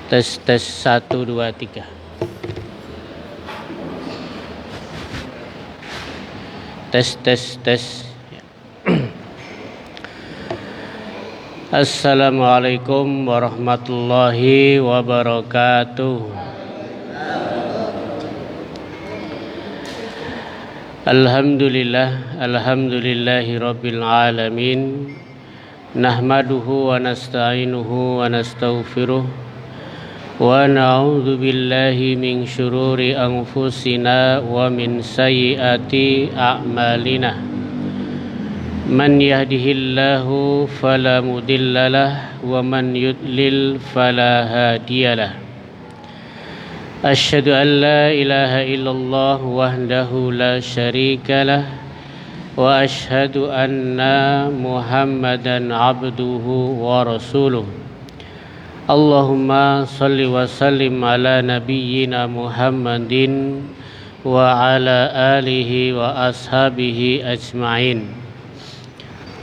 Tes 1 2 3. Tes. Assalamualaikum warahmatullahi wabarakatuh. Alhamdulillahi rabbil alamin. Nahmaduhu wa nasta'inuhu wa nastaghfiruh. Wa na'udzu billahi min syururi anfusina wa min sayyiati a'malina. Man yahdihillahu fala mudhillalah wa man yudlil fala hadiyalah. Asyhadu an la ilaha illallah wahdahu la syarikalah wa asyhadu anna Muhammadan abduhu wa rasuluh. Allahumma salli wa sallim ala nabiyyina Muhammadin wa ala alihi wa ashabihi ajma'in.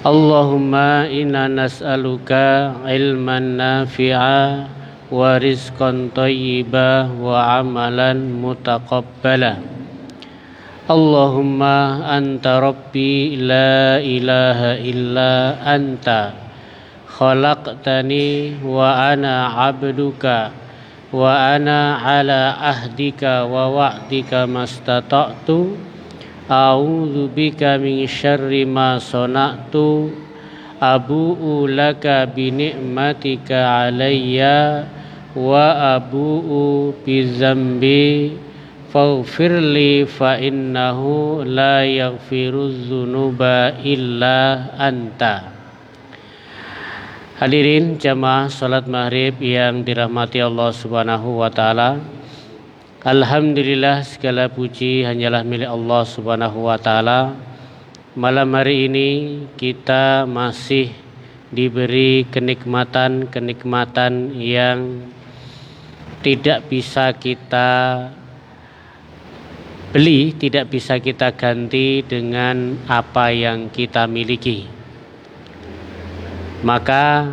Allahumma inna nas'aluka ilman nafi'a wa rizqan thayyiba wa amalan mutaqabbala. Allahumma anta rabbi la ilaha illa anta khalaqtani wa ana abduka wa ana ala ahdika wa wa'dika mastata'tu a'udzu bika min syarri ma sana'tu abu'u laka bi ni'matika alayya wa abu'u bi dzambi faghfirli fa innahu la yaghfirudz dzunuba illa anta. Hadirin jamaah salat maghrib yang dirahmati Allah Subhanahu wa taala. Alhamdulillah, segala puji hanyalah milik Allah Subhanahu wa taala. Malam hari ini kita masih diberi kenikmatan yang tidak bisa kita beli, tidak bisa kita ganti dengan apa yang kita miliki. Maka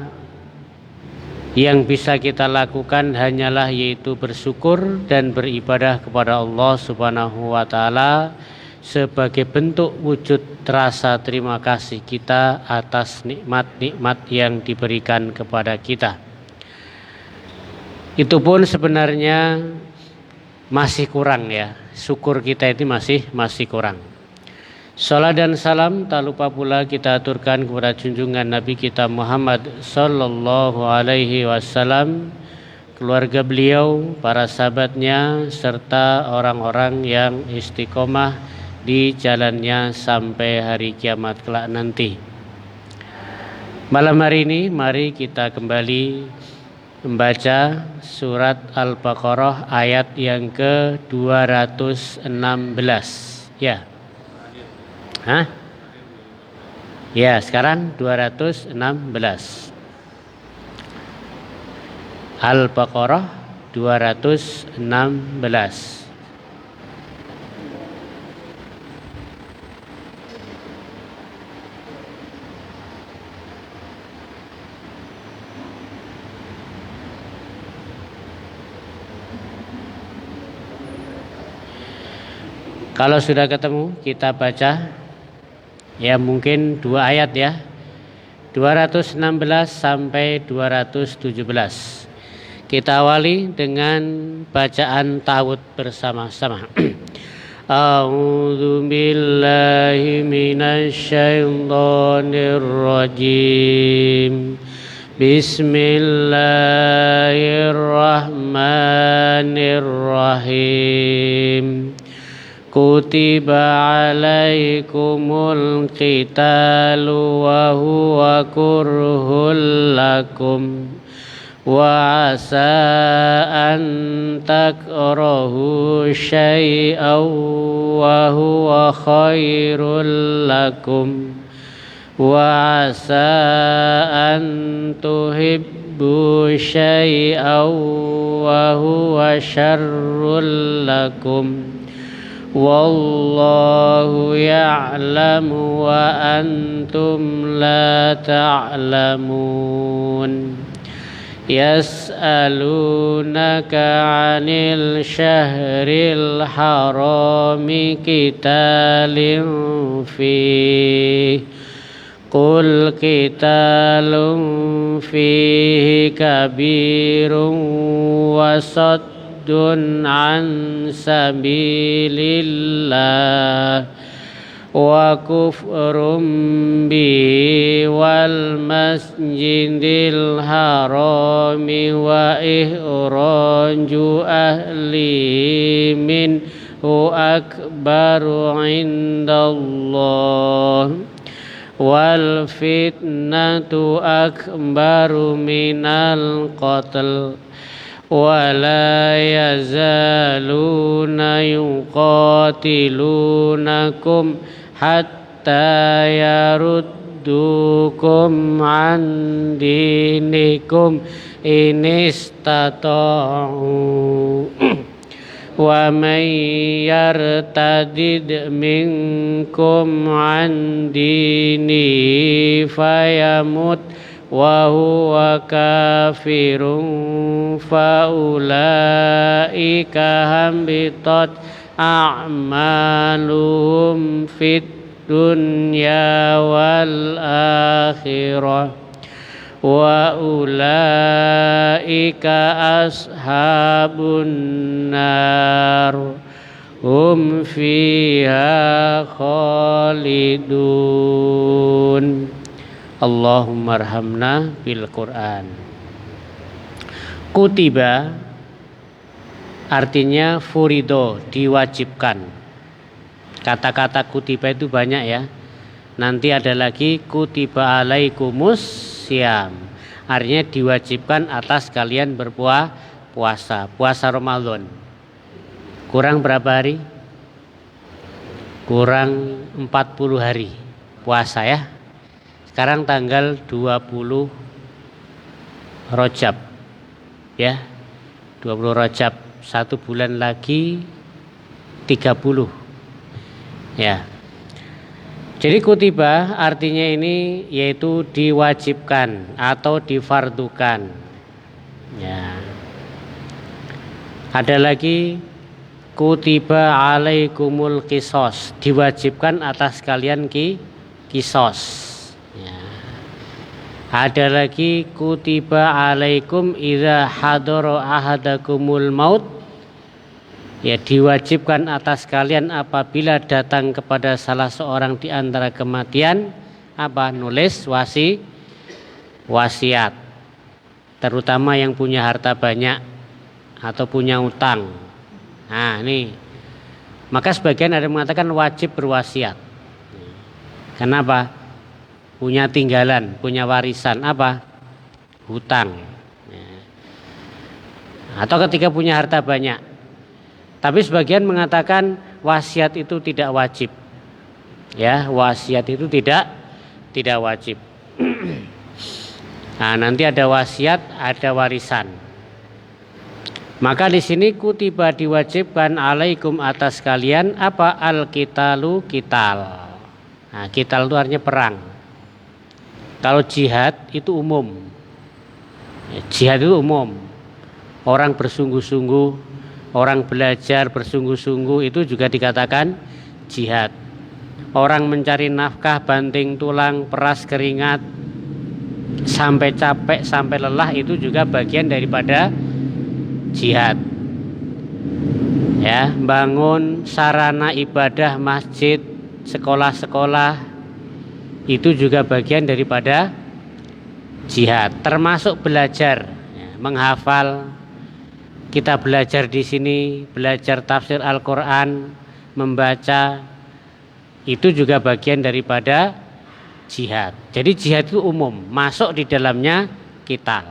yang bisa kita lakukan hanyalah yaitu bersyukur dan beribadah kepada Allah Subhanahu wa taala sebagai bentuk wujud rasa terima kasih kita atas nikmat-nikmat yang diberikan kepada kita. Itu pun sebenarnya masih kurang ya. Syukur kita itu masih kurang. Salat dan salam tak lupa pula kita aturkan kepada junjungan Nabi kita Muhammad sallallahu alaihi wasallam, keluarga beliau, para sahabatnya, serta orang-orang yang istiqomah di jalannya sampai hari kiamat kelak nanti. Malam hari ini mari kita kembali membaca surat Al-Baqarah ayat yang ke-216 ya. Ya, sekarang 216. Al-Baqarah 216. Kalau sudah ketemu, kita baca. Ya, mungkin 2 ayat ya. 216 sampai 217. Kita awali dengan bacaan ta'awudz bersama-sama. A'udzu billahi minasy syaithanir rajim. Bismillahirrahmanirrahim. Kutiba alaikumul qitalu wa huwa kurhul lakum wa asa an takrahu syai'aw wa huwa khairul lakum wa asa an tuhibbu syai'aw wa huwa syarrul lakum. Wallahu ya'lamu wa antum la ta'lamun. Yas'alunaka 'anil syahril harami qitalin fihi Qul qitalun fihi kabirun wa saddun an sabilillah wa kufrum bihi wal masjidil harami wa ihraju ahli minhu akbaru indallah wal fitnatu akbaru minal qatl wala yazaluna yuqatilunakum hatta yaruddukum an dinikum in istata'u wa man yartadid minkum an dini fayamut wa huwa kafirun fa ulaika habitat a'maluhum fid dunya wal akhirah wa ulaika ashabun nar hum fiha khalidun. Allahumma arhamna bil Qur'an. Kutiba artinya furido, diwajibkan. Kata-kata kutiba itu banyak ya. Nanti ada lagi kutiba alaikumus syam, artinya diwajibkan atas kalian berpuasa, puasa Ramadan. Kurang berapa hari? Kurang 40 hari puasa ya. Sekarang tanggal 20 Rajab ya, 20 Rajab, 1 bulan lagi 30 ya. Jadi kutiba artinya ini yaitu diwajibkan atau difardukan ya. Ada lagi kutiba alaikumul qisos, diwajibkan atas kalian qisos ya. Ada lagi kutiba alaikum idza hadara ahadakumul maut, ya diwajibkan atas kalian apabila datang kepada salah seorang di antara kematian apa? Nulis wasiat, terutama yang punya harta banyak atau punya utang. Nah ini, maka sebagian ada yang mengatakan wajib berwasiat. Kenapa? Punya tinggalan, punya warisan apa? Hutang. Atau ketika punya harta banyak. Tapi sebagian mengatakan wasiat itu tidak wajib. Ya, wasiat itu tidak wajib. Nah, nanti ada wasiat, ada warisan. Maka di sini kutiba diwajibkan alaikum atas kalian apa? Al-qitalu, qital. Nah, qital itu artinya perang. Kalau jihad itu umum. Ya, jihad itu umum. Orang bersungguh-sungguh, orang belajar bersungguh-sungguh itu juga dikatakan jihad. Orang mencari nafkah, banting tulang, peras keringat, sampai capek, sampai lelah, itu juga bagian daripada jihad. Ya, bangun sarana ibadah, masjid, sekolah-sekolah, itu juga bagian daripada jihad. Termasuk belajar, ya, menghafal. Kita belajar di sini, belajar tafsir Al-Quran, membaca, itu juga bagian daripada jihad. Jadi jihad itu umum, masuk di dalamnya qital.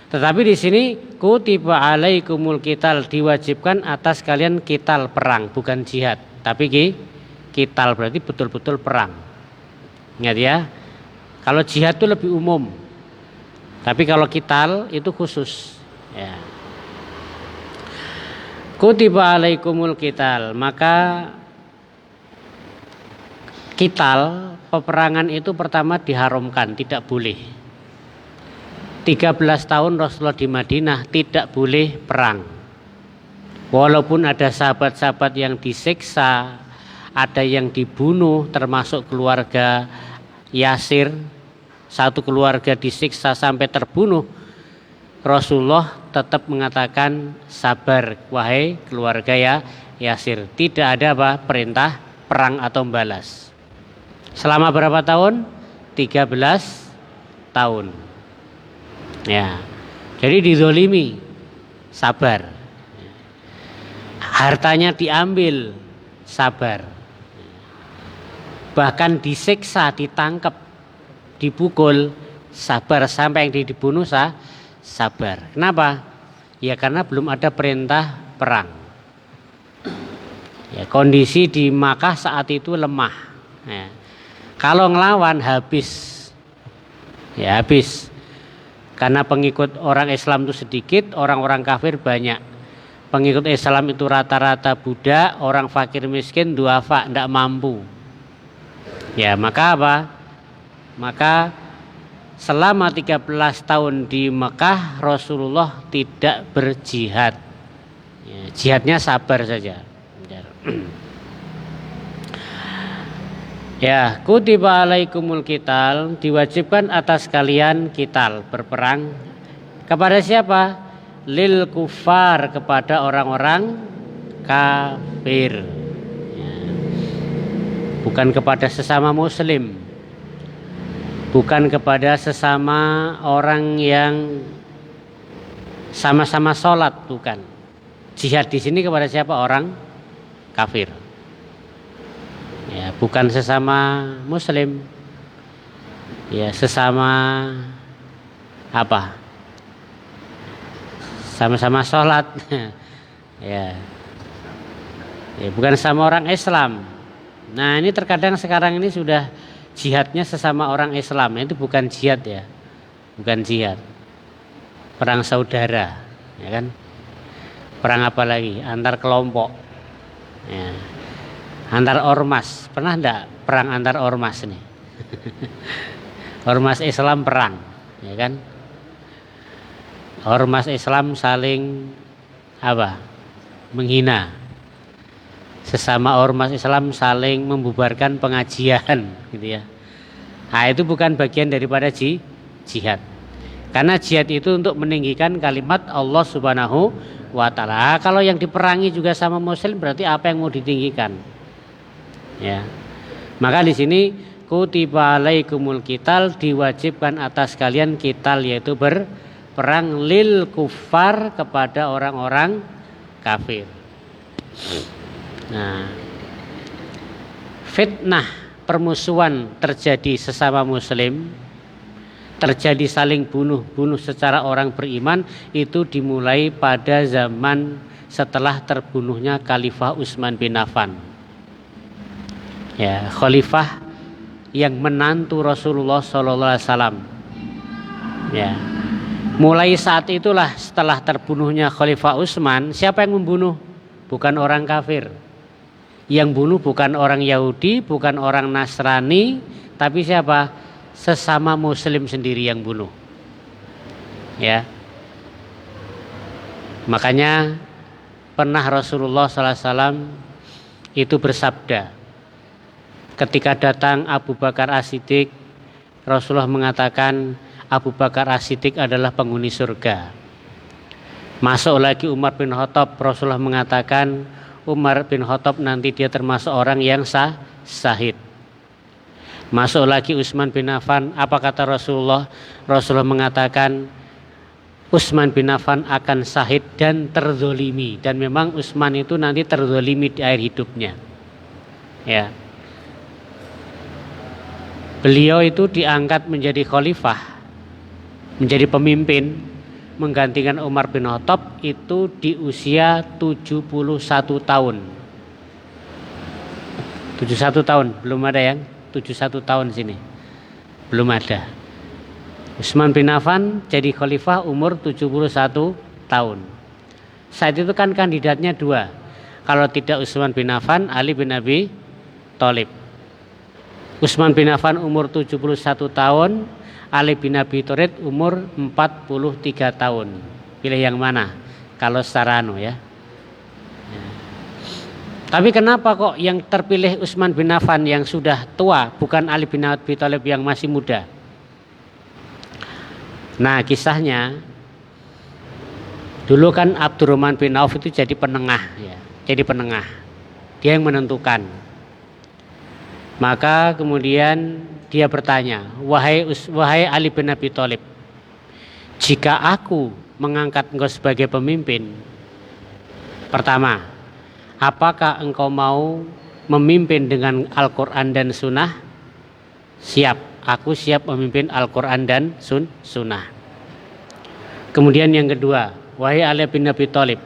Tetapi di sini kutiba alaikumul qital, diwajibkan atas kalian qital, perang, bukan jihad. Tapi qital berarti betul-betul perang. Ingat ya, kalau jihad itu lebih umum, tapi kalau qital itu khusus. Ya. Kutiba alaikumul qital, maka qital, peperangan itu pertama diharamkan, tidak boleh. 13 tahun Rasulullah di Madinah tidak boleh perang. Walaupun ada sahabat-sahabat yang disiksa, ada yang dibunuh termasuk keluarga Yasir, satu keluarga disiksa sampai terbunuh, Rasulullah tetap mengatakan sabar wahai keluarga Yasir. Tidak ada perintah perang atau balas. Selama berapa tahun? 13 tahun. Ya. Jadi dizolimi, sabar. Hartanya diambil, sabar. Bahkan disiksa, ditangkap, dipukul, sabar. Sampai yang dibunuh sabar. Kenapa? Ya karena belum ada perintah perang. Ya, kondisi di Makkah saat itu lemah. Ya. Kalau ngelawan habis. Ya habis. Karena pengikut orang Islam itu sedikit, orang-orang kafir banyak. Pengikut Islam itu rata-rata budak, orang fakir miskin, duafa, tidak mampu. Ya maka apa? Maka selama 13 tahun di Mekah Rasulullah tidak berjihad. Ya, jihadnya sabar saja. Ya, kutiba alaikumul qital, diwajibkan atas kalian qital, berperang. Kepada siapa? Lil kufar, kepada orang-orang kafir. Ya. Bukan kepada sesama muslim. Bukan kepada sesama orang yang sama-sama sholat, bukan. Jihad di sini kepada siapa? Orang kafir. Ya, bukan sesama muslim. Ya, sesama apa? Sama-sama sholat. Ya. Ya, bukan sama orang Islam. Nah, ini terkadang sekarang ini sudah jihadnya sesama orang Islam. Itu bukan jihad ya. Bukan jihad. Perang saudara, ya kan? Perang apa lagi? Antar kelompok. Ya. Antar ormas, pernah enggak perang antar ormas nih? Ormas Islam perang, ya kan? Ormas Islam saling apa? Menghina. Sesama ormas Islam saling membubarkan pengajian, gitu ya. Nah, itu bukan bagian daripada jihad. Karena jihad itu untuk meninggikan kalimat Allah Subhanahu wa ta'ala. Kalau yang diperangi juga sama muslim, berarti apa yang mau ditinggikan? Ya. Maka di sini kutiba alaikumul qital, diwajibkan atas kalian qital, yaitu berperang lil kufar, kepada orang-orang kafir. Nah, fitnah permusuhan terjadi sesama muslim, terjadi saling bunuh secara orang beriman, itu dimulai pada zaman setelah terbunuhnya Khalifah Utsman bin Affan. Ya, khalifah yang menantu Rasulullah SAW. Ya, mulai saat itulah, setelah terbunuhnya Khalifah Utsman, siapa yang membunuh? Bukan orang kafir. Yang bunuh bukan orang Yahudi, bukan orang Nasrani, tapi siapa? Sesama muslim sendiri yang bunuh. Ya. Makanya pernah Rasulullah SAW itu bersabda, ketika datang Abu Bakar As-Siddiq, Rasulullah mengatakan Abu Bakar As-Siddiq adalah penghuni surga. Masuk lagi Umar bin Khattab, Rasulullah mengatakan Umar bin Khattab nanti dia termasuk orang yang syahid. Masuk lagi Utsman bin Affan, apa kata Rasulullah? Rasulullah mengatakan Utsman bin Affan akan syahid dan terzolimi. Dan memang Utsman itu nanti terzolimi di akhir hidupnya. Ya. Beliau itu diangkat menjadi khalifah, menjadi pemimpin, menggantikan Umar bin Khattab itu di usia 71 tahun. 71 tahun, belum ada yang 71 tahun sini. Belum ada. Utsman bin Affan jadi khalifah umur 71 tahun. Saat itu kan kandidatnya dua. Kalau tidak Utsman bin Affan, Ali bin Abi Thalib. Utsman bin Affan umur 71 tahun, Ali bin Abi Thalib umur 43 tahun. Pilih yang mana? Kalau secara ya. Tapi kenapa kok yang terpilih Utsman bin Affan yang sudah tua, bukan Ali bin Abi Thalib yang masih muda? Nah, kisahnya dulu kan Abdurrahman bin Auf itu jadi penengah ya. Jadi penengah. Dia yang menentukan. Maka kemudian dia bertanya, wahai Ali bin Abi Thalib, jika aku mengangkat engkau sebagai pemimpin, pertama, apakah engkau mau memimpin dengan Al-Quran dan Sunnah? Siap, aku siap memimpin Al-Quran dan Sunnah. Kemudian yang kedua, wahai Ali bin Abi Thalib,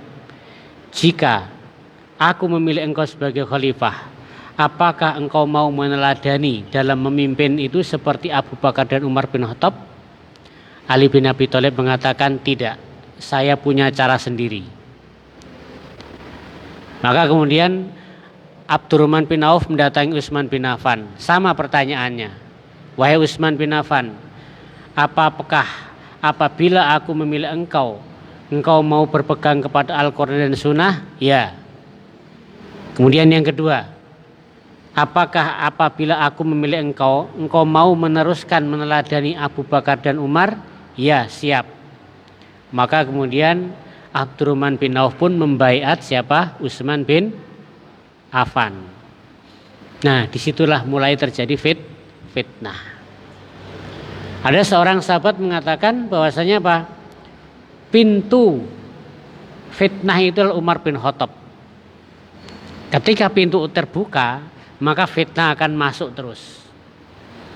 jika aku memilih engkau sebagai khalifah, apakah engkau mau meneladani dalam memimpin itu seperti Abu Bakar dan Umar bin Khattab? Ali bin Abi Thalib mengatakan tidak, saya punya cara sendiri. Maka kemudian Abdurrahman bin Auf mendatangi Utsman bin Affan. Sama pertanyaannya. Wahai Utsman bin Affan, apabila aku memilih engkau mau berpegang kepada Al-Quran dan Sunnah? Ya. Kemudian yang kedua, apakah apabila aku memilih engkau mau meneruskan meneladani Abu Bakar dan Umar? Ya, siap. Maka kemudian Abdurrahman bin Auf pun membaiat siapa? Utsman bin Affan. Nah, disitulah mulai terjadi fitnah. Ada seorang sahabat mengatakan bahwasanya apa? Pintu fitnah itu adalah Umar bin Khattab. Ketika pintu terbuka, maka fitnah akan masuk terus.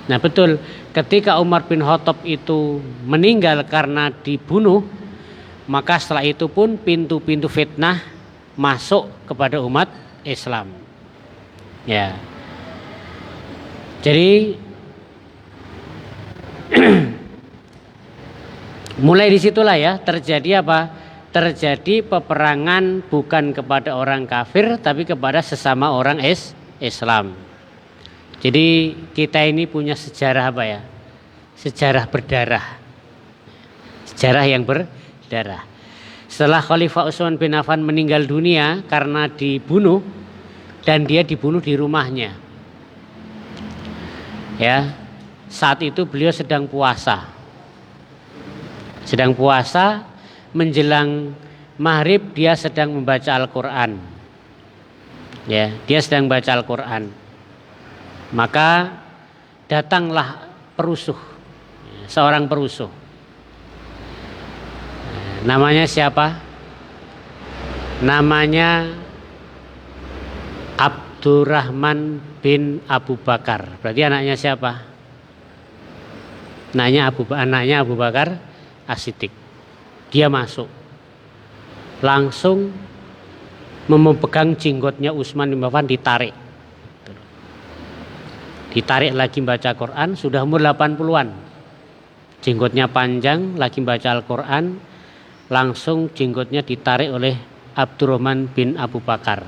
Nah betul, ketika Umar bin Khattab itu meninggal karena dibunuh, maka setelah itu pun pintu-pintu fitnah masuk kepada umat Islam. Ya. Jadi mulai disitulah ya terjadi apa? Terjadi peperangan bukan kepada orang kafir tapi kepada sesama orang Islam. Jadi kita ini punya sejarah apa ya? Sejarah berdarah. Sejarah yang berdarah. Setelah Khalifah Utsman bin Affan meninggal dunia karena dibunuh dan dia dibunuh di rumahnya. Ya. Saat itu beliau sedang puasa. Sedang puasa menjelang maghrib dia sedang membaca Al-Qur'an. Ya, dia sedang baca Al-Qur'an. Maka datanglah perusuh, seorang perusuh. Namanya siapa? Namanya Abdurrahman bin Abu Bakar. Berarti anaknya siapa? Anaknya Abu Bakar As-Siddiq. Dia masuk, langsung memegang jenggotnya Utsman bin Affan, ditarik lagi baca Quran, sudah umur 80-an, jenggotnya panjang, lagi baca Al-Quran, langsung jenggotnya ditarik oleh Abdurrahman bin Abu Bakar.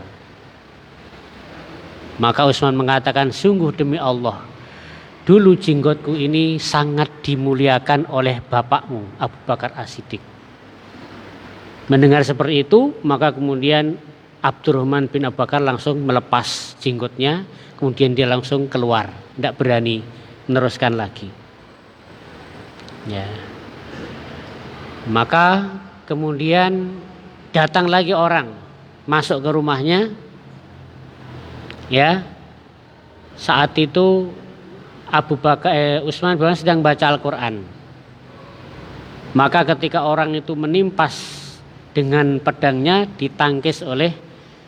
Maka Utsman mengatakan, sungguh demi Allah, dulu jenggotku ini sangat dimuliakan oleh bapakmu Abu Bakar As-Siddiq. Mendengar seperti itu, maka kemudian Abdurrahman bin Abu Bakar langsung melepas jenggotnya, kemudian dia langsung keluar, tidak berani meneruskan lagi. Ya. Maka kemudian datang lagi orang masuk ke rumahnya. Ya. Saat itu Utsman bin Affan sedang baca Al-Quran. Maka ketika orang itu menimpas dengan pedangnya, ditangkis oleh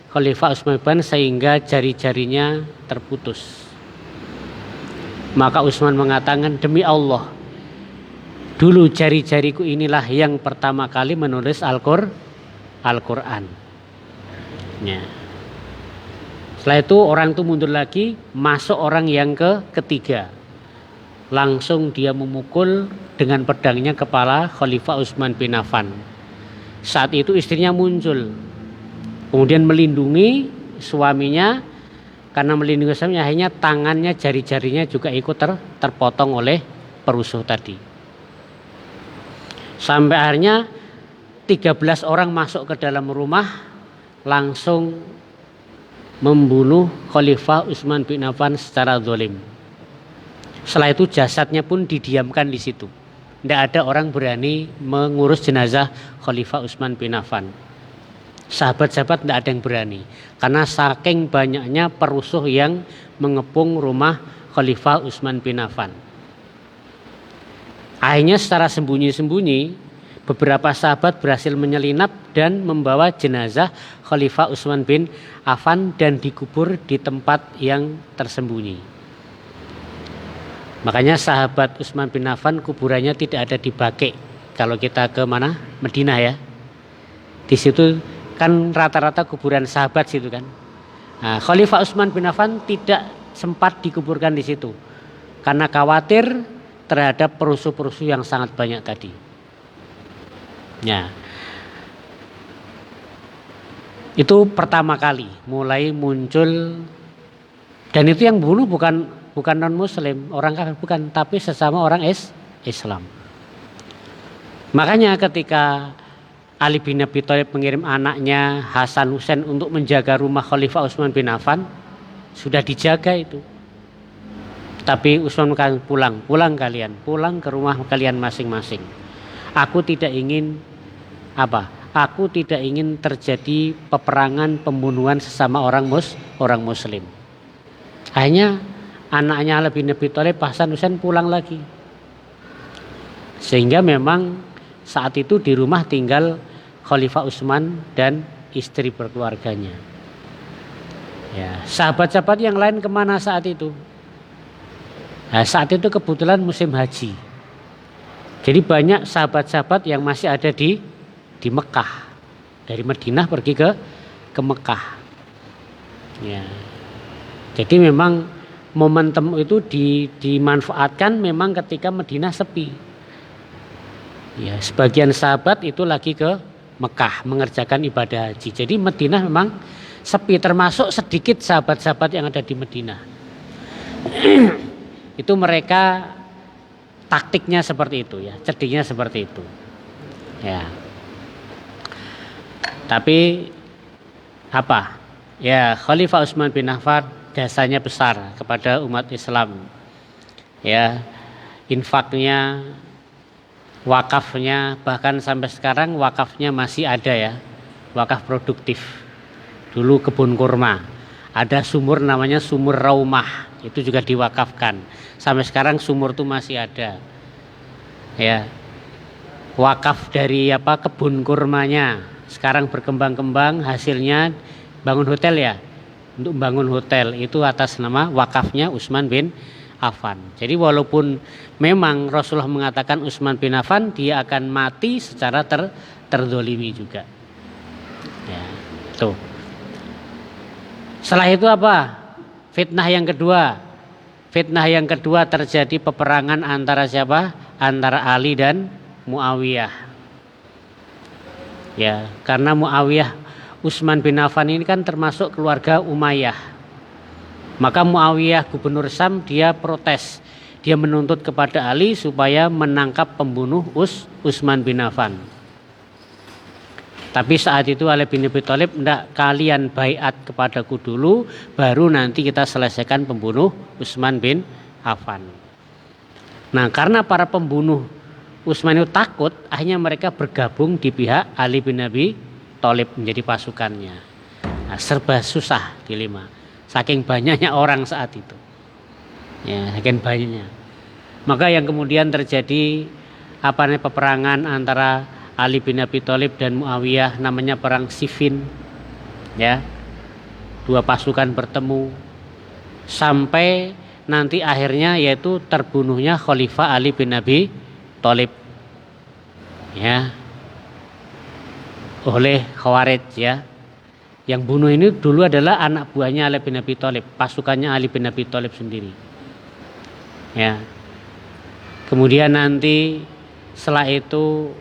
Khalifah Utsman bin Affan sehingga jari-jarinya terputus. Maka Utsman mengatakan, demi Allah, dulu jari-jariku inilah yang pertama kali menulis Al-Quran. Ya. Setelah itu orang itu mundur lagi, masuk orang yang ketiga. Langsung dia memukul dengan pedangnya kepala Khalifah Utsman bin Affan. Saat itu istrinya muncul, kemudian melindungi suaminya. Karena melindungi suaminya, akhirnya tangannya, jari-jarinya juga ikut terpotong oleh perusuh tadi. Sampai akhirnya 13 orang masuk ke dalam rumah, langsung membunuh Khalifah Utsman bin Affan secara zalim. Setelah itu jasadnya pun didiamkan di situ. Tidak ada orang berani mengurus jenazah Khalifah Utsman bin Affan. Sahabat-sahabat tidak ada yang berani. Karena saking banyaknya perusuh yang mengepung rumah Khalifah Utsman bin Affan. Akhirnya secara sembunyi-sembunyi, beberapa sahabat berhasil menyelinap dan membawa jenazah Khalifah Utsman bin Affan dan dikubur di tempat yang tersembunyi. Makanya sahabat Utsman bin Affan kuburannya tidak ada di Baqi. Kalau kita ke mana? Madinah ya. Di situ kan rata-rata kuburan sahabat situ kan. Nah, Khalifah Utsman bin Affan tidak sempat dikuburkan di situ karena khawatir terhadap perusuh-perusuh yang sangat banyak tadi. Ya. Itu pertama kali mulai muncul, dan itu yang bunuh bukan non muslim, orang kafir bukan, tapi sesama orang Islam. Makanya ketika Ali bin Abi Thalib mengirim anaknya Hasan Husain untuk menjaga rumah Khalifah Utsman bin Affan, sudah dijaga itu. Tapi Utsman kan pulang ke rumah kalian masing-masing. Aku tidak ingin Aku tidak ingin terjadi peperangan, pembunuhan sesama orang muslim. Akhirnya anaknya Ali bin Abi Thalib, Hasan Husain pulang lagi. Sehingga memang saat itu di rumah tinggal Khalifah Utsman dan istri berkeluarganya. Ya, sahabat-sahabat yang lain kemana saat itu? Nah, saat itu kebetulan musim haji. Jadi banyak sahabat-sahabat yang masih ada di Mekah. Dari Madinah pergi ke Mekah. Ya. Jadi memang momentum itu dimanfaatkan memang ketika Madinah sepi. Ya, sebagian sahabat itu lagi ke Mekah mengerjakan ibadah haji. Jadi Madinah memang sepi, termasuk sedikit sahabat-sahabat yang ada di Madinah. Itu mereka taktiknya seperti itu ya, cerdiknya seperti itu. Ya. Tapi ya, Khalifah Utsman bin Affan jasanya besar kepada umat Islam. Ya, infaknya, wakafnya, bahkan sampai sekarang wakafnya masih ada ya. Wakaf produktif. Dulu kebun kurma. Ada sumur namanya sumur Raumah, itu juga diwakafkan. Sampai sekarang sumur itu masih ada. Ya. Wakaf dari kebun kurmanya. Sekarang berkembang-kembang, hasilnya bangun hotel ya. Untuk bangun hotel itu atas nama wakafnya Utsman bin Affan. Jadi walaupun memang Rasulullah mengatakan Utsman bin Affan dia akan mati secara terzolimi juga. Ya, tuh. Setelah itu fitnah yang kedua. Fitnah yang kedua terjadi peperangan antara siapa? Antara Ali dan Muawiyah. Ya, karena Muawiyah Utsman bin Affan ini kan termasuk keluarga Umayyah. Maka Muawiyah gubernur Syam dia protes. Dia menuntut kepada Ali supaya menangkap pembunuh Utsman bin Affan. Tapi saat itu Ali bin Abi Thalib, enggak, kalian baiat kepadaku dulu, baru nanti kita selesaikan pembunuh Utsman bin Affan. Nah, karena para pembunuh Utsman itu takut, akhirnya mereka bergabung di pihak Ali bin Abi Thalib menjadi pasukannya. Nah, serba susah dilema. Saking banyaknya orang saat itu. Ya, saking banyaknya. Maka yang kemudian terjadi peperangan antara Ali bin Abi Thalib dan Muawiyah, namanya perang Siffin. Ya. Dua pasukan bertemu sampai nanti akhirnya yaitu terbunuhnya Khalifah Ali bin Abi Thalib. Ya. Oleh Khawarij ya. Yang bunuh ini dulu adalah anak buahnya Ali bin Abi Thalib, pasukannya Ali bin Abi Thalib sendiri. Ya. Kemudian nanti setelah itu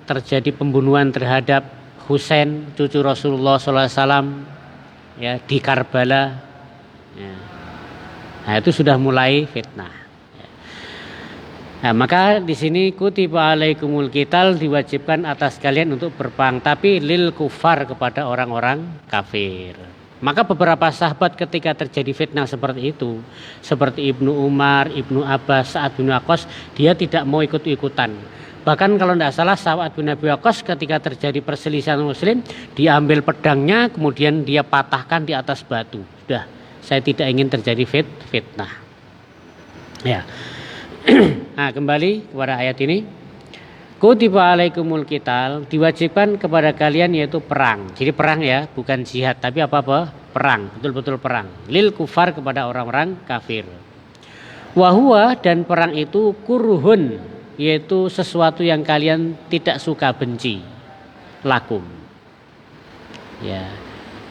terjadi pembunuhan terhadap Husain cucu Rasulullah SAW di Karbala. Ya. Nah, itu sudah mulai fitnah. Ya. Nah, maka di sini kutiba alaikumul qital, diwajibkan atas kalian untuk berperang, tapi lil kufar, kepada orang-orang kafir. Maka beberapa sahabat ketika terjadi fitnah seperti itu, seperti Ibnu Umar, Ibnu Abbas, Sa'ad bin Waqqas, dia tidak mau ikut-ikutan. Bahkan kalau tidak salah Sa'ad bin Abi Waqqas ketika terjadi perselisihan muslim, dia ambil pedangnya kemudian dia patahkan di atas batu. Sudah, saya tidak ingin terjadi fitnah. Ya. Nah, kembali kepada ayat ini. Kutiba alaikumul qital, diwajibkan kepada kalian yaitu perang. Jadi perang ya, bukan jihad, tapi apa-apa? Perang, betul-betul perang. Lil kufar, kepada orang-orang kafir. Wahwa, dan perang itu kurhun, yaitu sesuatu yang kalian tidak suka, benci. Lakum. Ya.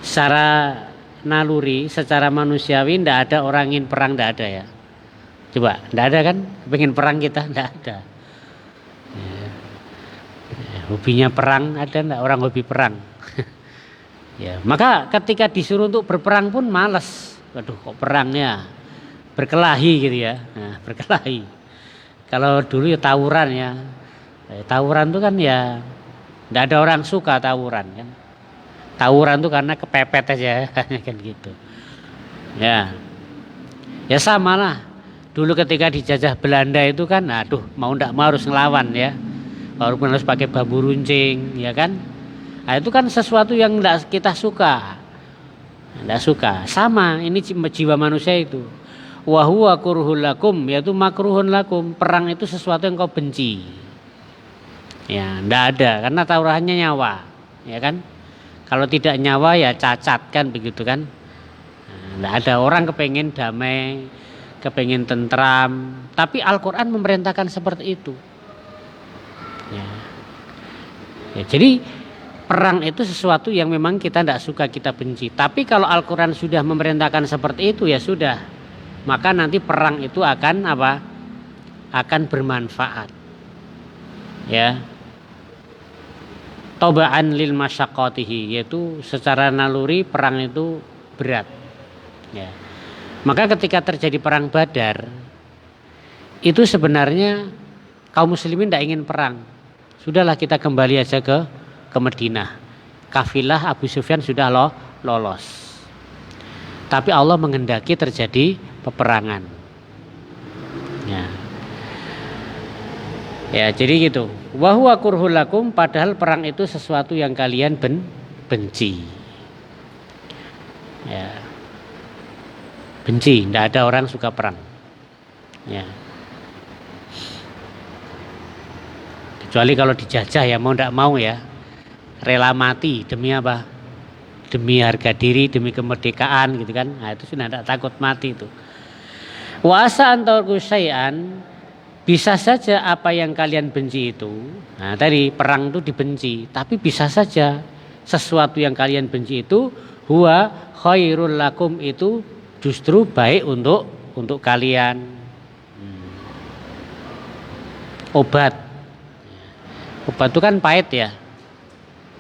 Secara naluri, secara manusiawi tidak ada orang ingin perang, tidak ada ya. Coba, tidak ada kan? Pengen perang kita, tidak ada. Ya. Hobinya perang ada enggak orang hobi perang? Ya, maka ketika disuruh untuk berperang pun malas. Waduh, kok perangnya berkelahi gitu ya. Nah, berkelahi. Kalau dulu ya tawuran ya. Tawuran itu kan ya enggak ada orang suka tawuran kan. Tawuran itu karena kepepet aja kan gitu. Ya. Ya sama lah. Dulu ketika dijajah Belanda itu kan, aduh mau ndak mau harus ngelawan ya, walaupun harus pakai bambu runcing, ya kan? Nah, itu kan sesuatu yang ndak kita suka, ndak suka. Sama, ini jiwa manusia itu. Wahuwa kurhul lakum, yaitu makruhun lakum. Perang itu sesuatu yang kau benci. Ya, ndak ada, karena taruhannya nyawa, ya kan? Kalau tidak nyawa ya cacat kan begitu kan? Nah, ndak ada orang kepengen damai, kepengen tentram, tapi Al-Quran memerintahkan seperti itu. Ya. Ya, jadi perang itu sesuatu yang memang kita tidak suka, kita benci. Tapi kalau Al-Quran sudah memerintahkan seperti itu ya sudah, maka nanti perang itu akan apa? Akan bermanfaat. Ya. Tobaan lil masyaqqatihi, yaitu secara naluri perang itu berat. Ya. Maka ketika terjadi perang Badar, itu sebenarnya kaum muslimin tidak ingin perang. Sudahlah kita kembali aja ke Madinah. Kafilah Abu Sufyan sudah lolos. Tapi Allah menghendaki terjadi peperangan. Ya, jadi gitu. Wa huwa kurhul lakum, padahal perang itu sesuatu yang kalian benci. Ya. Benci, tidak ada orang suka perang. Ya. Kecuali kalau dijajah ya mau tidak mau ya, rela mati demi apa? Demi harga diri, demi kemerdekaan gitu kan. Nah, itu sudah tidak takut mati itu. Wa asa an tarku syai'an, bisa saja apa yang kalian benci itu. Nah, tadi perang itu dibenci, tapi bisa saja sesuatu yang kalian benci itu huwa khairul lakum, itu justru baik untuk kalian. Obat itu kan pahit ya,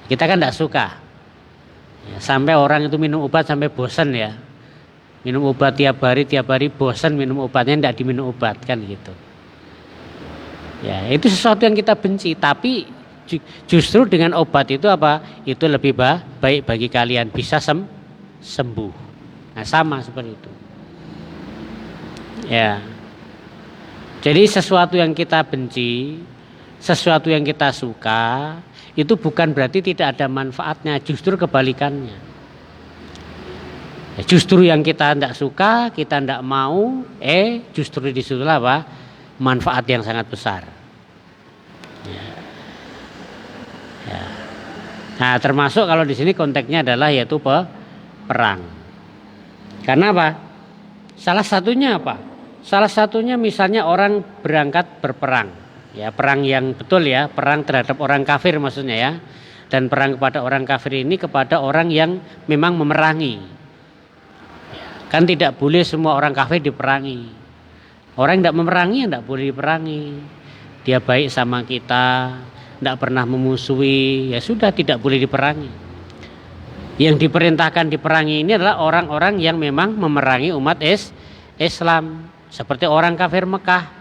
kita kan tidak suka ya, sampai orang itu minum obat sampai bosan ya, minum obat tiap hari bosan minum obatnya, tidak diminum obat kan gitu ya. Itu sesuatu yang kita benci, tapi justru dengan obat itu apa? Itu lebih baik bagi kalian, bisa sembuh. Nah, sama seperti itu. Ya. Jadi sesuatu yang kita benci, sesuatu yang kita suka, itu bukan berarti tidak ada manfaatnya, justru kebalikannya. Ya, justru yang kita tidak suka, kita tidak mau, justru disitulah apa? Manfaat yang sangat besar. Ya. Ya. Nah, termasuk kalau di sini konteksnya adalah yaitu perang. Karena apa? Salah satunya apa? Salah satunya misalnya orang berangkat berperang. Ya, perang yang betul ya, perang terhadap orang kafir maksudnya ya. Dan perang kepada orang kafir ini kepada orang yang memang memerangi. Kan tidak boleh semua orang kafir diperangi. Orang yang tidak memerangi tidak boleh diperangi. Dia baik sama kita, tidak pernah memusuhi, ya sudah tidak boleh diperangi. Yang diperintahkan diperangi ini adalah orang-orang yang memang memerangi umat Islam, seperti orang kafir Mekah.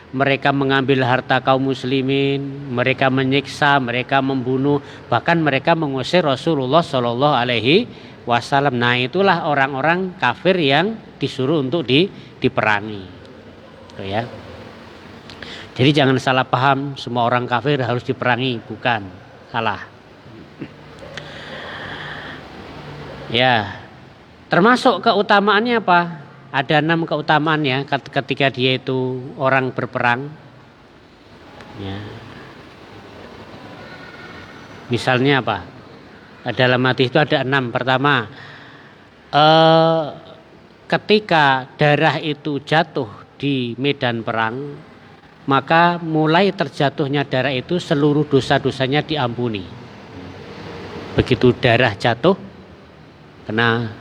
mereka mengambil harta kaum muslimin, mereka menyiksa, mereka membunuh, bahkan mereka mengusir Rasulullah Shallallahu Alaihi Wasallam. Nah, itulah orang-orang kafir yang disuruh untuk diperangi. Tuh ya. Jadi jangan salah paham, semua orang kafir harus diperangi, bukan, salah. Ya, termasuk keutamaannya apa? Ada 6 keutamaannya ketika dia itu orang berperang. Ya. Misalnya apa? Dalam hadis itu ada 6. Pertama, ketika darah itu jatuh di medan perang, maka mulai terjatuhnya darah itu seluruh dosa-dosanya diampuni. Begitu darah jatuh, kena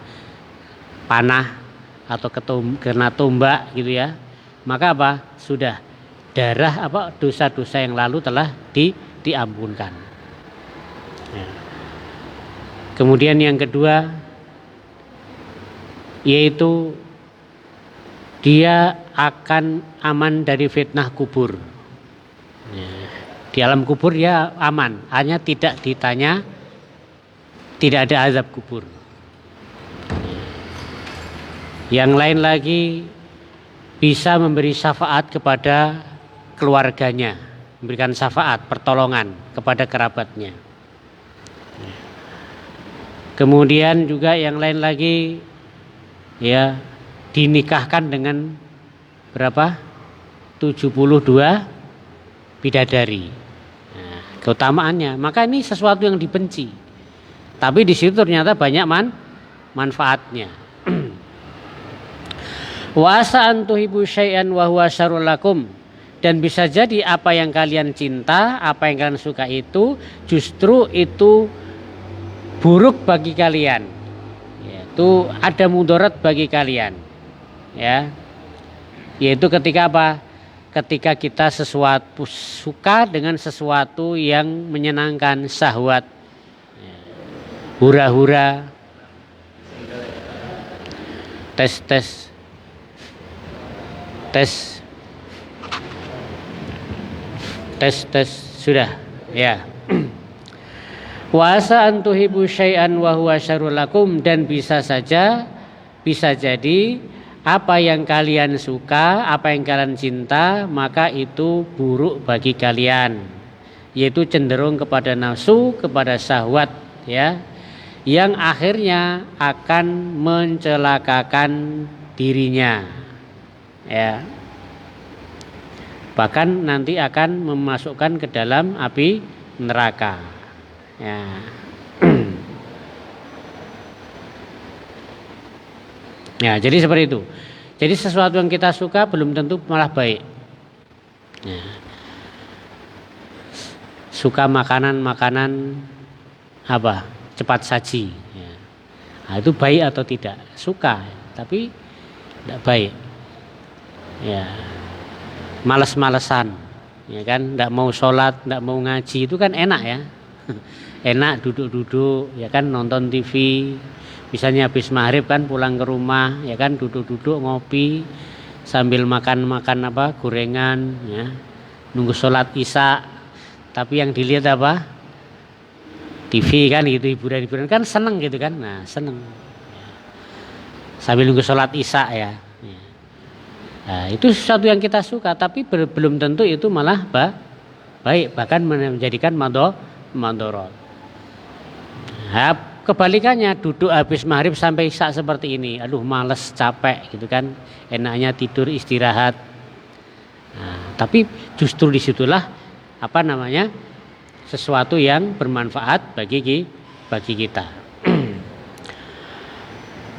panah atau kena tombak gitu ya, maka apa? Sudah darah dosa-dosa yang lalu telah diampunkan. Ya. Kemudian yang kedua, yaitu dia akan aman dari fitnah kubur. Ya. Di alam kubur dia aman, hanya tidak ditanya, tidak ada azab kubur. Yang lain lagi, bisa memberi syafaat kepada keluarganya, memberikan syafaat, pertolongan kepada kerabatnya. Kemudian juga yang lain lagi, ya, dinikahkan dengan berapa? 72 bidadari. Nah, keutamaannya, maka ini sesuatu yang dibenci. Tapi di situ ternyata banyak manfaatnya. Wa asa an tuhibbu syai'an wa huwa syarrul lakum, dan bisa jadi apa yang kalian cinta, apa yang kalian suka itu justru itu buruk bagi kalian. Yaitu ada mudarat bagi kalian. Ya. Yaitu ketika apa? Ketika kita suka dengan sesuatu yang menyenangkan syahwat. Hura-hura. Tes sudah ya. Wa asa an tuhibbu syai'an wa huwa syarrul lakum, dan bisa jadi apa yang kalian suka, apa yang kalian cinta, maka itu buruk bagi kalian, yaitu cenderung kepada nafsu, kepada syahwat, ya, yang akhirnya akan mencelakakan dirinya, ya, bahkan nanti akan memasukkan ke dalam api neraka, ya. Ya, jadi seperti itu. Jadi sesuatu yang kita suka belum tentu malah baik. Ya. Suka makanan apa? Cepat saji. Ya. Nah, itu baik atau tidak? Suka, tapi tidak baik. Ya. Males-malesan, ya kan? Tidak mau sholat, tidak mau ngaji, itu kan enak ya. Enak duduk-duduk, ya kan, nonton TV. Misalnya habis maghrib kan pulang ke rumah, ya kan, duduk-duduk ngopi sambil makan apa, gorengan, ya, nunggu sholat isya. Tapi yang dilihat apa? TV kan, gitu, hiburan kan, seneng gitu kan, nah seneng. Sambil nunggu sholat isya ya. Nah, itu sesuatu yang kita suka, tapi belum tentu itu malah baik, bahkan menjadikan mandorot. Nah, kebalikannya, duduk habis maghrib sampai isya seperti ini, aduh males, capek gitu kan, enaknya tidur istirahat. Nah, tapi justru disitulah apa namanya, sesuatu yang bermanfaat bagi kita.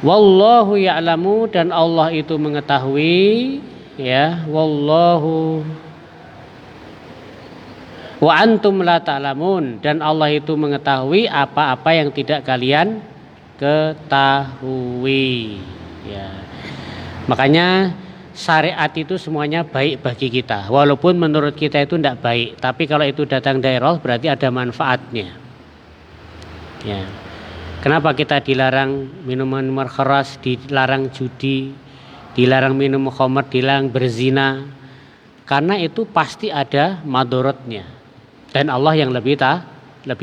Wallahu ya'lamu, dan Allah itu mengetahui, ya, wallahu wa antum la ta'lamun, dan Allah itu mengetahui apa-apa yang tidak kalian ketahui, ya. Makanya syariat itu semuanya baik bagi kita, walaupun menurut kita itu tidak baik, tapi kalau itu datang dari Allah berarti ada manfaatnya, ya. Kenapa kita dilarang minuman keras, dilarang judi, dilarang minum khamr, dilarang berzina? karena itu pasti ada madorotnya dan Allah yang lebih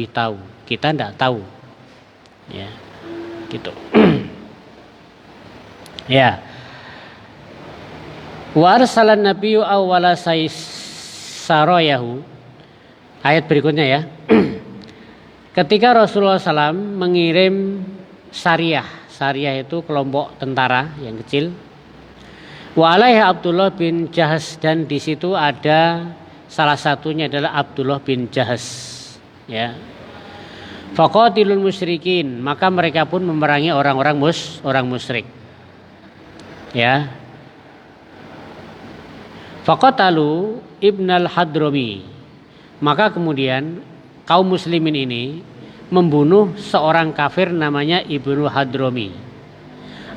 tahu, kita tidak tahu, ya, gitu. Ya. Wa arsalan nabiyyu awwala sarayahu. Ayat berikutnya ya. Ketika Rasulullah SAW mengirim Sariyah itu kelompok tentara yang kecil. Wa alaiha Abdullah bin Jahas, dan di situ ada salah satunya adalah Abdullah bin Jahas, ya. Faqatilul musyrikin, maka mereka pun memerangi orang musyrik. Ya. Faqatalu Ibnal Hadrami, maka kemudian kaum muslimin ini membunuh seorang kafir namanya Ibnu Hadrami.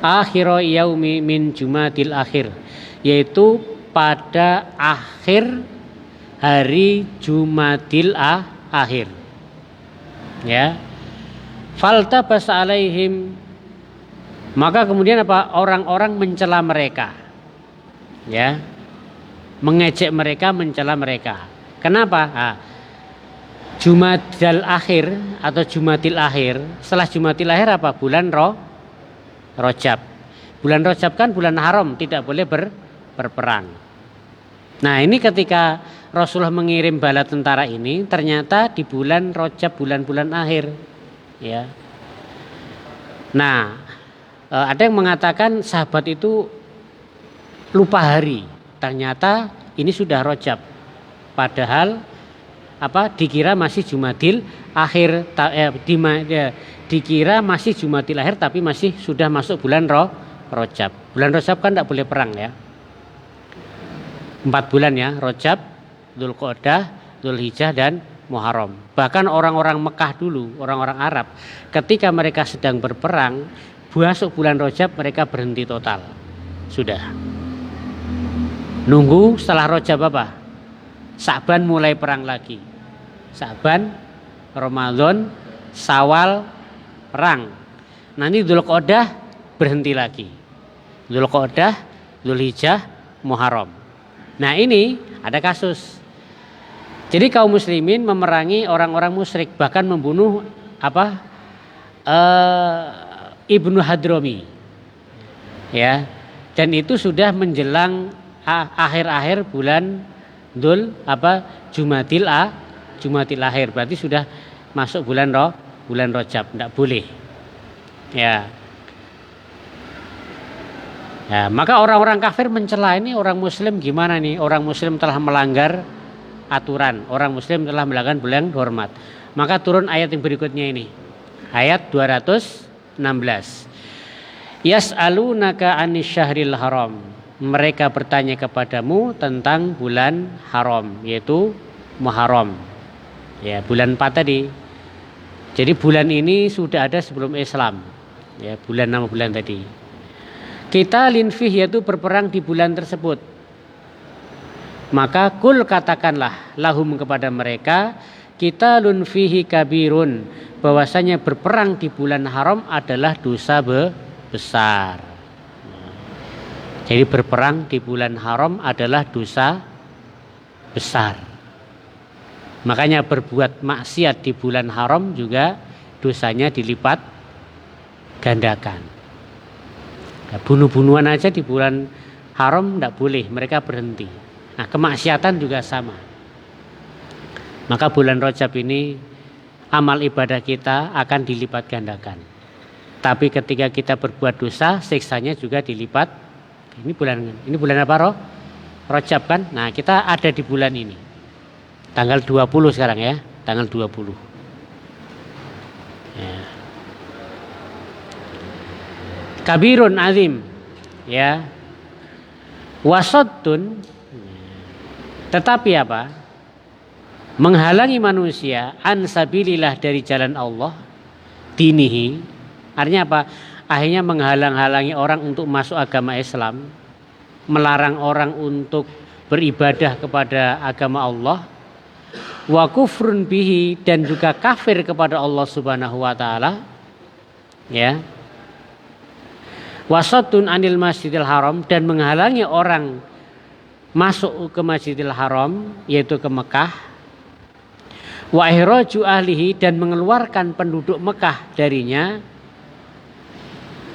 Akhira yaumi min Jumadil akhir, yaitu pada akhir hari Jumadil akhir. Ya. Faltabas alaihim, maka kemudian apa? Orang-orang mencela mereka. Ya. Mengejek mereka, mencela mereka. Kenapa? Jumadil akhir atau Jumadil akhir, setelah Jumadil akhir apa? Bulan Rajab. Bulan Rajab kan bulan haram, tidak boleh berperang. Nah, ini ketika Rasulullah mengirim bala tentara ini, ternyata di bulan Rajab, bulan-bulan akhir, ya. Nah, ada yang mengatakan sahabat itu lupa hari, ternyata ini sudah Rajab, padahal dikira masih Jumadil akhir, dikira masih Jumadil akhir, tapi masih sudah masuk bulan Rajab. Bulan Rajab kan tidak boleh perang, ya. 4 bulan, ya, Rajab, Dzulqa'dah, Dzulhijjah dan Muharram. Bahkan orang-orang Mekah dulu, orang-orang Arab, ketika mereka sedang berperang, masuk bulan Rajab mereka berhenti total. Sudah. Nunggu setelah Rajab apa? Sa'ban mulai perang lagi. Sa'ban, Ramadan, Syawal perang. Nanti Dzulqa'dah berhenti lagi. Dzulqa'dah, Dzulhijjah, Muharram. Nah, ini ada kasus. Jadi kaum muslimin memerangi orang-orang musyrik, bahkan membunuh Ibnu Hadrami. Ya. Dan itu sudah menjelang akhir-akhir bulan Jumadil akhir, berarti sudah masuk bulan Rajab, tidak boleh, ya. Ya, maka orang-orang kafir mencela, ini orang muslim gimana nih? Orang muslim telah melanggar aturan, orang muslim telah melanggar bulan hormat. Maka turun ayat yang berikutnya ini, ayat 216. Yas'alunaka 'anis syahril haram, mereka bertanya kepadamu tentang bulan haram, yaitu Muharram. Ya, bulan 4 tadi. Jadi bulan ini sudah ada sebelum Islam. Ya, nama bulan tadi. Kita linfih, yaitu berperang di bulan tersebut. Maka kul, katakanlah lahum kepada mereka, kita lunfihi kabirun, bahwasanya berperang di bulan haram adalah dosa besar. Jadi berperang di bulan haram adalah dosa besar. Makanya berbuat maksiat di bulan haram juga dosanya dilipat gandakan. Nah, bunuh-bunuhan aja di bulan haram tidak boleh, mereka berhenti. Nah, kemaksiatan juga sama. Maka bulan Rajab ini amal ibadah kita akan dilipat gandakan. Tapi ketika kita berbuat dosa, siksanya juga dilipat. Ini bulan apa, Rajab kan? Nah, kita ada di bulan ini. Tanggal 20 sekarang, ya, tanggal 20. Ya. Kabirun azim, ya. Wasaddun, tetapi apa? Menghalangi manusia an sabilillah, dari jalan Allah, dinihi. Artinya apa? Akhirnya menghalang-halangi orang untuk masuk agama Islam, melarang orang untuk beribadah kepada agama Allah, wa kufrun bihi, dan juga kafir kepada Allah Subhanahu wa taala, ya. Wasaddun anil masjidil haram, dan menghalangi orang masuk ke Masjidil Haram, yaitu ke Mekah, wa ikhraju ahlihi, dan mengeluarkan penduduk Mekah darinya.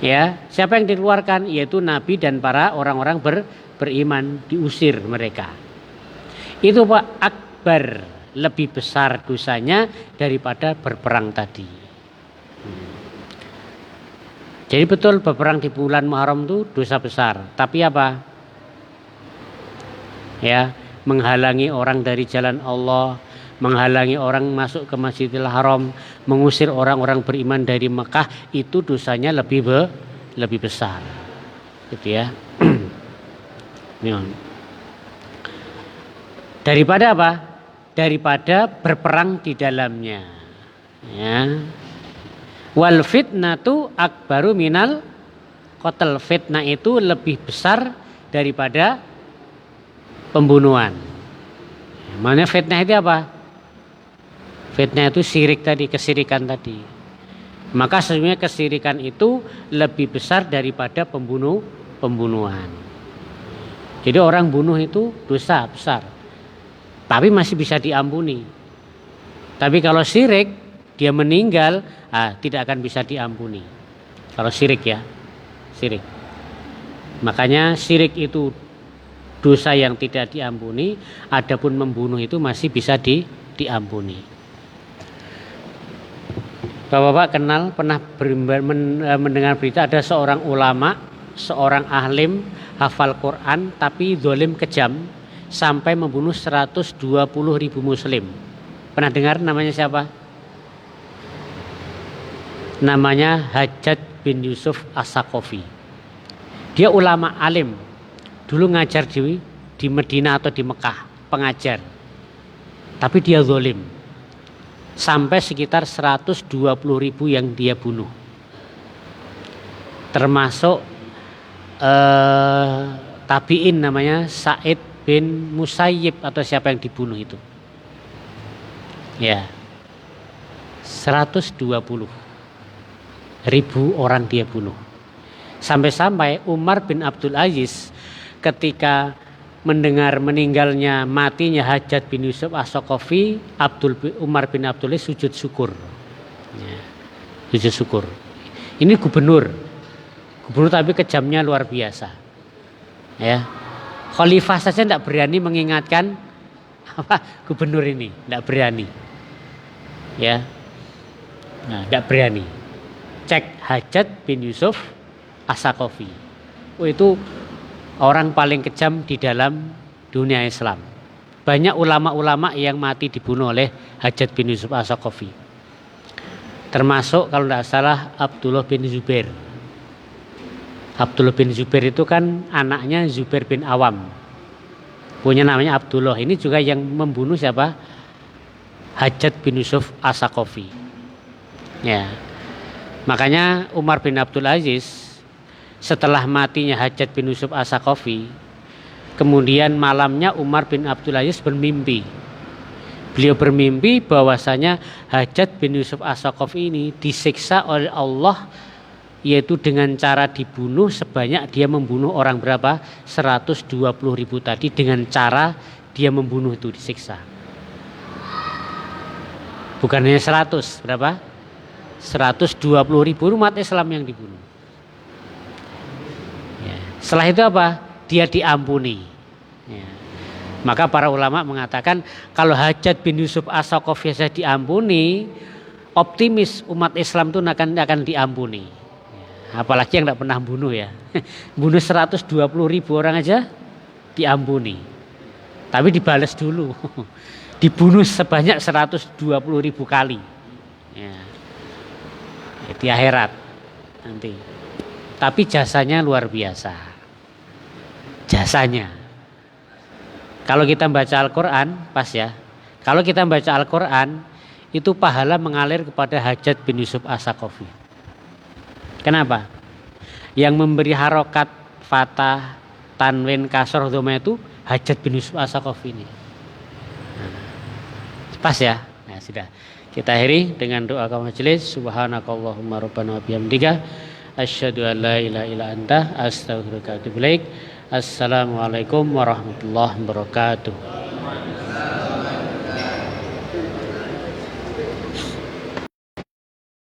Ya, siapa yang dikeluarkan? Yaitu Nabi dan para orang-orang beriman, diusir mereka. Itu Pak akbar, lebih besar dosanya daripada berperang tadi. Jadi betul berperang di bulan Muharram itu dosa besar. Tapi apa? Ya, menghalangi orang dari jalan Allah, menghalangi orang masuk ke Masjidil Haram, mengusir orang-orang beriman dari Mekah, itu dosanya lebih besar. Gitu ya. Daripada apa? Daripada berperang di dalamnya. Ya. Wal fitnatu akbaru minal qatl. Fitnah itu lebih besar daripada pembunuhan. Maknanya fitnah itu apa? Fitnah itu syirik tadi, kesirikan tadi. Maka sebenarnya kesirikan itu lebih besar daripada pembunuhan. Jadi orang bunuh itu dosa besar, tapi masih bisa diampuni. Tapi kalau syirik, dia meninggal, tidak akan bisa diampuni. Kalau syirik ya, syirik. Makanya syirik itu dosa yang tidak diampuni, adapun membunuh itu masih bisa diampuni. Bapak-bapak kenal, pernah mendengar berita ada seorang ulama, seorang ahlim, hafal Quran, tapi zalim kejam sampai membunuh 120.000 muslim. Pernah dengar namanya siapa? Namanya Hajjaj bin Yusuf As-Saqafi. Dia ulama alim, dulu ngajar di Medina atau di Mekah, pengajar. Tapi dia zalim. Sampai sekitar 120.000 yang dia bunuh. Termasuk tabi'in namanya Sa'id bin Musayyib atau siapa yang dibunuh itu. Ya. 120.000 orang dia bunuh. Sampai-sampai Umar bin Abdul Aziz ketika mendengar meninggalnya, matinya Hajjaj bin Yusuf As-Saqafi, Umar bin Abdul Aziz sujud syukur. Ya, sujud syukur. Ini gubernur tapi kejamnya luar biasa. Ya, khalifah saja tidak berani mengingatkan gubernur ini, tidak berani. Ya, tidak berani. Cek Hajjaj bin Yusuf As-Saqafi. Itu orang paling kejam di dalam dunia Islam. Banyak ulama-ulama yang mati dibunuh oleh Hajjaj bin Yusuf As-Saqafi. Termasuk kalau tidak salah Abdullah bin Zubair. Abdullah bin Zubair itu kan anaknya Zubair bin Awam. Punya namanya Abdullah. Ini juga yang membunuh siapa? Hajjaj bin Yusuf As-Saqafi. Ya. Makanya Umar bin Abdul Aziz setelah matinya Hajjaj bin Yusuf As-Saqafi, kemudian malamnya Umar bin Abdul Aziz bermimpi. Beliau bermimpi bahwasanya Hajjaj bin Yusuf As-Saqafi ini disiksa oleh Allah, yaitu dengan cara dibunuh sebanyak dia membunuh orang berapa? 120.000 tadi, dengan cara dia membunuh itu disiksa. Bukan hanya 100, berapa? 120.000 umat Islam yang dibunuh. Setelah itu apa? Dia diampuni. Ya. Maka para ulama mengatakan kalau Hajjaj bin Yusuf As-Saqafi saja diampuni, optimis umat Islam itu akan diampuni. Ya. Apalagi yang tidak pernah bunuh ya. Bunuh 120.000 orang aja diampuni. Tapi dibalas dulu. Dibunuh sebanyak 120.000 kali. Ya. Di akhirat nanti. Tapi jasanya luar biasa. Jasanya. Kalau kita baca Al-Quran, pas ya. Kalau kita baca Al-Quran, itu pahala mengalir kepada Hajjaj bin Yusuf As-Saqafi. Kenapa? Yang memberi harokat, fatah, tanwin, kasroh, dhamma itu Hajjaj bin Yusuf As-Saqafi ini. Pas ya. Nah, sudah. Kita akhiri dengan doa kaum majelis. Subhanakallahumma rabbana wa bihamdika asyhadu an la ilaha illa anta astaghfiruka wa atubu ilaik. Assalamualaikum warahmatullahi wabarakatuh.